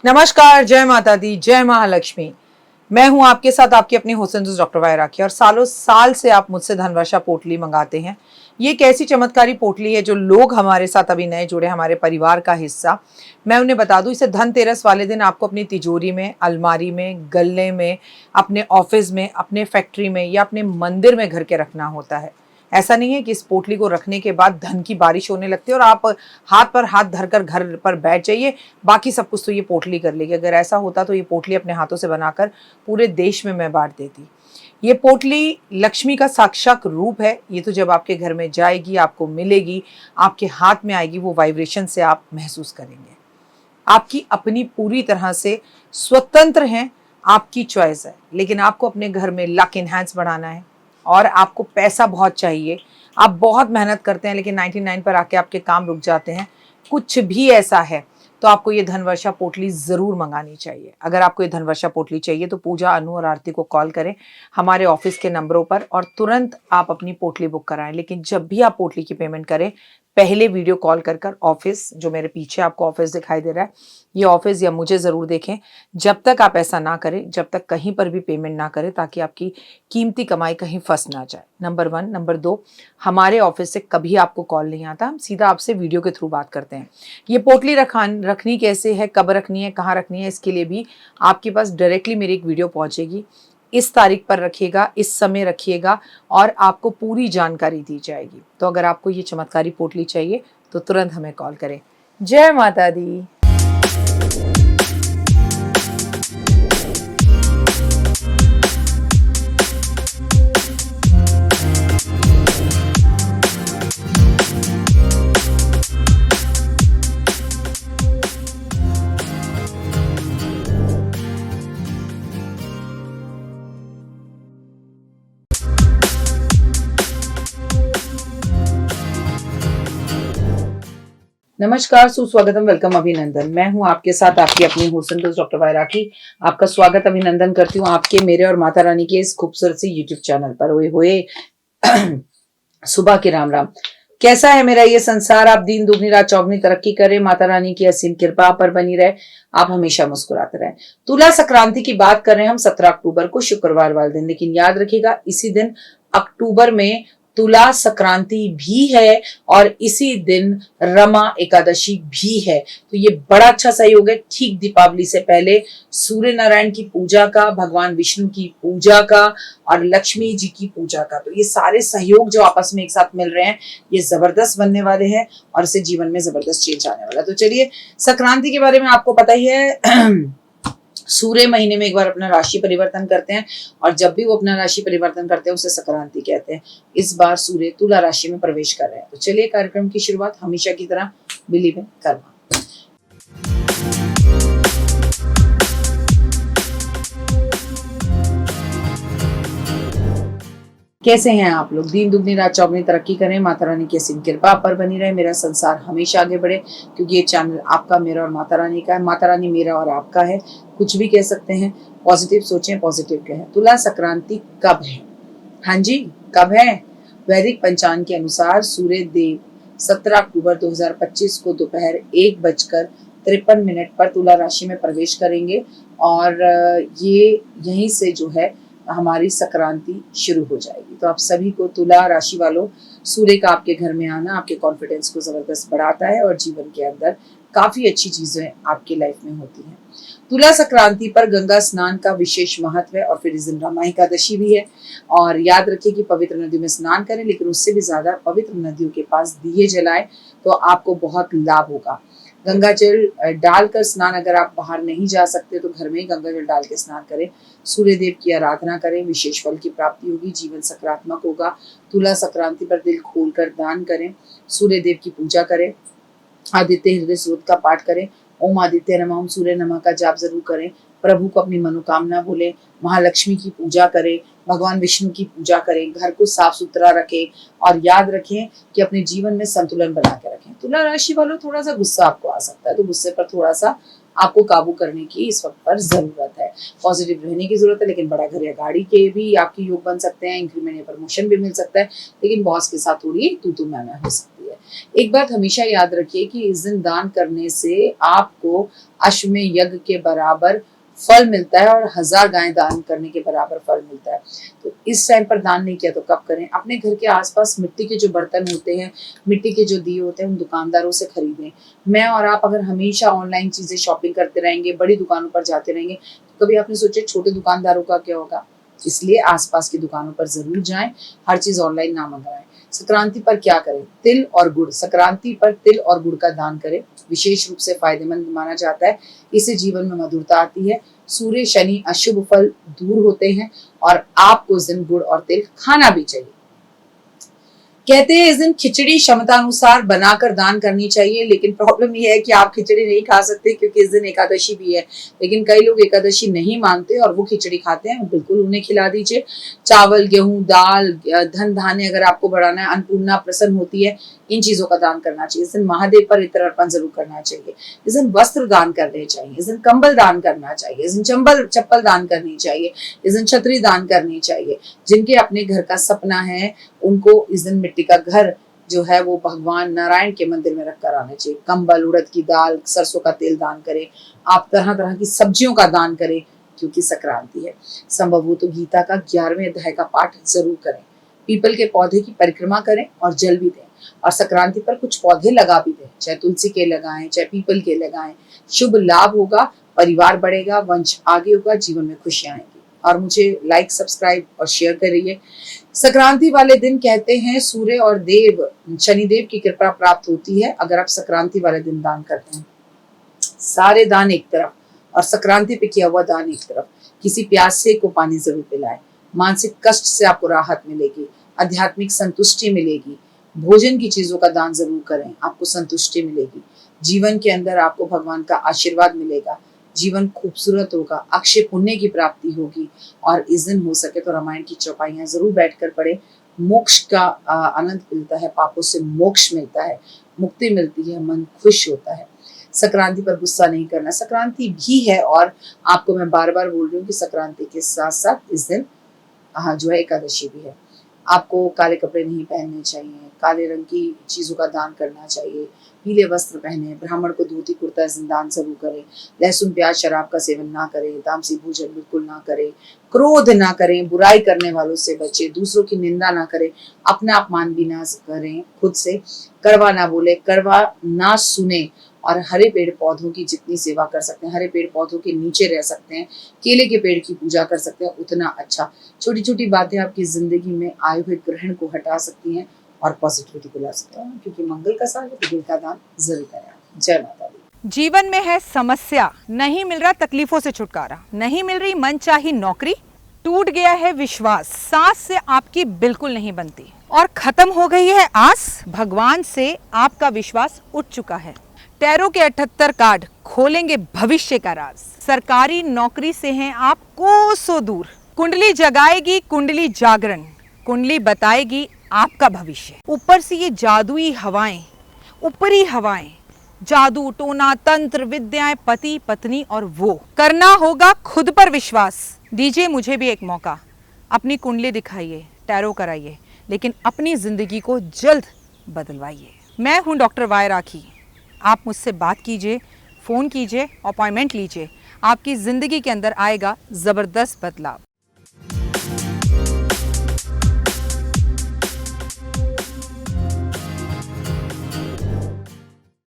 नमस्कार, जय माता दी, जय महालक्ष्मी। मैं हूं आपके साथ आपकी अपनी हुसैन डॉक्टर वाय राखी। और सालों साल से आप मुझसे धनवर्षा पोटली मंगाते हैं। ये एक ऐसी चमत्कारी पोटली है जो लोग हमारे साथ अभी नए जुड़े, हमारे परिवार का हिस्सा। मैं उन्हें बता दूं, इसे धनतेरस वाले दिन आपको अपनी तिजोरी में, अलमारी में, गल्ले में, अपने ऑफिस में, अपने फैक्ट्री में या अपने मंदिर में घर के रखना होता है। ऐसा नहीं है कि इस पोटली को रखने के बाद धन की बारिश होने लगती है और आप हाथ पर हाथ धरकर घर पर बैठ जाइए, बाकी सब कुछ तो ये पोटली कर लेगी। अगर ऐसा होता तो ये पोटली अपने हाथों से बनाकर पूरे देश में मैं बांट देती। ये पोटली लक्ष्मी का साक्षात रूप है। ये तो जब आपके घर में जाएगी, आपको मिलेगी, आपके हाथ में आएगी, वो वाइब्रेशन से आप महसूस करेंगे। आपकी अपनी पूरी तरह से स्वतंत्र हैं, आपकी चॉइस है। लेकिन आपको अपने घर में लक इनहैंस बढ़ाना है और आपको पैसा बहुत चाहिए। आप बहुत मेहनत करते हैं लेकिन 99 पर आके आपके काम रुक जाते हैं। कुछ भी ऐसा है तो आपको ये धनवर्षा पोटली ज़रूर मंगानी चाहिए। अगर आपको ये धनवर्षा पोटली चाहिए तो पूजा, अनु और आरती को कॉल करें हमारे ऑफिस के नंबरों पर और तुरंत आप अपनी पोटली बुक कराएं। लेकिन जब भी आप पोटली की पेमेंट करें, पहले वीडियो कॉल कर ऑफिस, जो मेरे पीछे आपको ऑफिस दिखाई दे रहा है, ये ऑफिस या मुझे ज़रूर देखें। जब तक आप ऐसा ना करें, जब तक कहीं पर भी पेमेंट ना करें, ताकि आपकी कीमती कमाई कहीं फंस ना जाए। नंबर 1। नंबर 2, हमारे ऑफिस से कभी आपको कॉल नहीं आता, हम सीधा आपसे वीडियो के थ्रू बात करते हैं। ये पोटली रखनी कैसे है, कब रखनी है, कहाँ रखनी है, इसके लिए भी आपके पास डायरेक्टली मेरी एक वीडियो पहुँचेगी। इस तारीख पर रखिएगा, इस समय रखिएगा और आपको पूरी जानकारी दी जाएगी। तो अगर आपको ये चमत्कारी पोटली चाहिए तो तुरंत हमें कॉल करें। जय माता दी। नमस्कार, सुस्वागतम, वेलकम, अभिनंदन। मैं हूं आपके साथ आपकी अपनी हुसैन डॉक्टर वाय राखी। आपका स्वागत, अभिनंदन करती हूँ आपके, मेरे और माता रानी के इस खूबसूरत सी यूट्यूब चैनल पर। ओए होए सुबह के राम राम। कैसा है मेरा ये संसार? आप दिन दुगनी रात चौगनी तरक्की करें, माता रानी की असीम कृपा आप पर बनी रहे, आप हमेशा मुस्कुराते रहें। तुला संक्रांति की बात कर रहे हैं हम 17 अक्टूबर को, शुक्रवार वाले दिन। लेकिन याद रखिएगा, इसी दिन अक्टूबर में तुला संक्रांति भी है और इसी दिन रमा एकादशी भी है। तो ये बड़ा अच्छा सहयोग है। ठीक दीपावली से पहले सूर्य नारायण की पूजा का, भगवान विष्णु की पूजा का और लक्ष्मी जी की पूजा का, तो ये सारे सहयोग जो आपस में एक साथ मिल रहे हैं, ये जबरदस्त बनने वाले हैं और इससे जीवन में जबरदस्त चेंज आने वाला है। तो चलिए, संक्रांति के बारे में आपको पता ही है। सूर्य महीने में एक बार अपना राशि परिवर्तन करते हैं और जब भी वो अपना राशि परिवर्तन करते हैं उसे संक्रांति कहते हैं। इस बार सूर्य तुला राशि में प्रवेश कर रहे हैं। तो चलिए, कार्यक्रम की शुरुआत हमेशा की तरह बिलीव इन कर्मा। कैसे हैं आप लोग? दिन दुगनी रात चौगनी तरक्की करें, माता रानी की असीम कृपा पर बनी रहे, मेरा संसार हमेशा आगे बढ़े, क्योंकि ये चैनल आपका, मेरा और माता रानी का है। माता रानी मेरा और आपका है। कुछ भी कह सकते हैं, पॉजिटिव सोचें, पॉजिटिव कहें। तुला संक्रांति कब है? हाँ जी, कब है? वैदिक पंचांग के अनुसार सूर्य देव 17 अक्टूबर 2025 को दोपहर 1:53 पर तुला राशि में प्रवेश करेंगे और ये यहीं से जो है हमारी संक्रांति शुरू हो जाएगी। तो आप सभी को, तुला राशि वालों, सूर्य का आपके घर में आना आपके कॉन्फिडेंस को जबरदस्त बढ़ाता है और जीवन के अंदर काफी अच्छी चीजें आपकी लाइफ में होती हैं। तुला संक्रांति पर गंगा स्नान का विशेष महत्व है और फिर इस दिन रमा एकादशी भी है। और याद रखिए कि पवित्र नदियों में स्नान करें, लेकिन उससे भी ज्यादा पवित्र नदियों के पास दिए जलाएं तो आपको बहुत लाभ होगा। गंगा जल डालकर स्नान, अगर आप बाहर नहीं जा सकते तो घर में गंगा जल डाल के स्नान करें। सूर्य देव की आराधना करें, विशेष फल की प्राप्ति होगी, जीवन सकारात्मक होगा। तुला संक्रांति पर दिल खोलकर दान करें, सूर्य देव की पूजा करें, आदित्य हृदय स्रोत का पाठ करें, ओम आदित्य नमः, ओम सूर्य नमः का जाप जरूर करें। प्रभु को अपनी मनोकामना बोलें, महालक्ष्मी की पूजा करें, भगवान विष्णु की पूजा करें, घर को साफ सुथरा रखें और याद रखें कि अपने जीवन में संतुलन बना के रखें। तुला राशि वालों, थोड़ा सा गुस्सा आपको आ सकता है, तो गुस्से पर थोड़ा सा आपको काबू करने की इस वक्त पर जरूरत है। पॉजिटिव रहने की जरूरत है, लेकिन बड़ा घर या गाड़ी के भी आपके योग बन सकते हैं, इंक्रीमेंट या प्रमोशन भी मिल सकता है, लेकिन बॉस के साथ थोड़ी तू मैं हो सकती है। एक बात हमेशा याद रखिए कि इस दिन दान करने से आपको अश्वमेध यज्ञ के बराबर फल मिलता है और 1000 गायें दान करने के बराबर फल मिलता है। तो इस टाइम पर दान नहीं किया तो कब करें? अपने घर के आसपास मिट्टी के जो बर्तन होते हैं, मिट्टी के जो दिए होते हैं, उन दुकानदारों से खरीदें। मैं और आप अगर हमेशा ऑनलाइन चीजें शॉपिंग करते रहेंगे, बड़ी दुकानों पर जाते रहेंगे, तो कभी आपने सोचे छोटे दुकानदारों का क्या होगा? इसलिए आसपास की दुकानों पर जरूर जाएं, हर चीज ऑनलाइन ना मंगाएं। संक्रांति पर क्या करें? तिल और गुड़। संक्रांति पर तिल और गुड़ का दान करें, विशेष रूप से फायदेमंद माना जाता है। इससे जीवन में मधुरता आती है, सूर्य शनि अशुभ फल दूर होते हैं और आपको इस दिन गुड़ और तिल खाना भी चाहिए। कहते हैं इस दिन खिचड़ी क्षमता अनुसार बनाकर दान करनी चाहिए, लेकिन प्रॉब्लम यह है कि आप खिचड़ी नहीं खा सकते क्योंकि इस दिन एकादशी भी है। लेकिन कई लोग एकादशी नहीं मानते और वो खिचड़ी खाते हैं, बिल्कुल उन्हें खिला दीजिए। चावल, गेहूं, दाल, धन धान्य अगर आपको बढ़ाना है, अन्नपूर्णा प्रसन्न होती है, इन चीजों का दान करना चाहिए। इस दिन महादेव पर इत्र अर्पण जरूर करना चाहिए। इस दिन वस्त्र दान करने चाहिए, इस दिन कंबल दान करना चाहिए, इस दिन चप्पल दान करनी चाहिए, इस दिन छतरी दान करनी चाहिए। जिनके अपने घर का सपना है उनको इस दिन मिट्टी का घर जो है वो भगवान नारायण के मंदिर में रखकर आना चाहिए। कंबल, उड़द की दाल, सरसों का तेल दान करें। आप तरह तरह की सब्जियों का दान करें क्योंकि संक्रांति है। संभव हो तो गीता का 11वें अध्याय का पाठ जरूर करें। पीपल के पौधे की परिक्रमा करें और जल भी दें और संक्रांति पर कुछ पौधे लगा भी दें, चाहे तुलसी के लगाएं, चाहे पीपल के लगाएं। शुभ लाभ होगा, परिवार बढ़ेगा, वंश आगे होगा, जीवन में खुशियां आएंगी। और मुझे लाइक, सब्सक्राइब और शेयर करिए। संक्रांति वाले दिन कहते हैं सूर्य और देव शनिदेव की कृपा प्राप्त होती है अगर आप संक्रांति वाले दिन दान करते हैं। सारे दान एक तरफ और संक्रांति पे किया हुआ दान एक तरफ। किसी प्यासे को पानी जरूर पिलाएं। मानसिक कष्ट से आपको राहत मिलेगी, आध्यात्मिक संतुष्टि मिलेगी। भोजन की चीजों का दान जरूर करें, आपको संतुष्टि मिलेगी। जीवन के अंदर आपको भगवान का आशीर्वाद मिलेगा, जीवन खूबसूरत होगा, अक्षय पुण्य की प्राप्ति होगी। और इस दिन हो सके तो रामायण की चौपाइयां जरूर बैठकर पढ़े। मोक्ष का आनंद मिलता है, पापों से मोक्ष मिलता है, मुक्ति मिलती है, मन खुश होता है। संक्रांति पर गुस्सा नहीं करना। संक्रांति भी है और आपको मैं बार बार बोल रही हूँ कि संक्रांति के साथ साथ इस दिन जो है एकादशी भी है। आपको काले कपड़े नहीं पहनने चाहिए, काले रंग की चीजों का दान करना चाहिए, पीले वस्त्र पहने, ब्राह्मण को धोती कुर्ता दान जरूर करें, लहसुन प्याज शराब का सेवन ना करें, तामसी भोजन बिल्कुल ना करें, क्रोध ना करें, बुराई करने वालों से बचे, दूसरों की निंदा ना करें, अपना अपमान भी ना करें, खुद से कड़वा ना बोले, कड़वा ना सुने और हरे पेड़ पौधों की जितनी सेवा कर सकते हैं, हरे पेड़ पौधों के नीचे रह सकते हैं, केले के पेड़ की पूजा कर सकते हैं, उतना अच्छा। छोटी छोटी बातें आपकी जिंदगी में आए हुए ग्रहण को हटा सकती हैं और पॉजिटिविटी को ला सकते हैं, क्योंकि मंगल का साल है तो दिल का दान जरूर करें। जय माता दी। जीवन में है समस्या, नहीं मिल रहा तकलीफों से छुटकारा, नहीं मिल रही मनचाही नौकरी, टूट गया है विश्वास, सांस से आपकी बिल्कुल नहीं बनती और खत्म हो गई है आस, भगवान से आपका विश्वास उठ चुका है। टैरो के 78 कार्ड खोलेंगे भविष्य का राज। सरकारी नौकरी से हैं आप कोसों दूर, कुंडली जगाएगी कुंडली जागरण, कुंडली बताएगी आपका भविष्य। ऊपर से ये जादुई हवाएं, ऊपरी हवाएं, जादू टोना तंत्र विद्याएं, पति पत्नी और वो, करना होगा खुद पर विश्वास। दीजिए मुझे भी एक मौका, अपनी कुंडली दिखाइए, टैरो कराइए, लेकिन अपनी जिंदगी को जल्द बदलवाइए। मैं हूं डॉक्टर वाई राखी। आप मुझसे बात कीजिए, फ़ोन कीजिए, अपॉइंटमेंट लीजिए, आपकी ज़िंदगी के अंदर आएगा ज़बरदस्त बदलाव।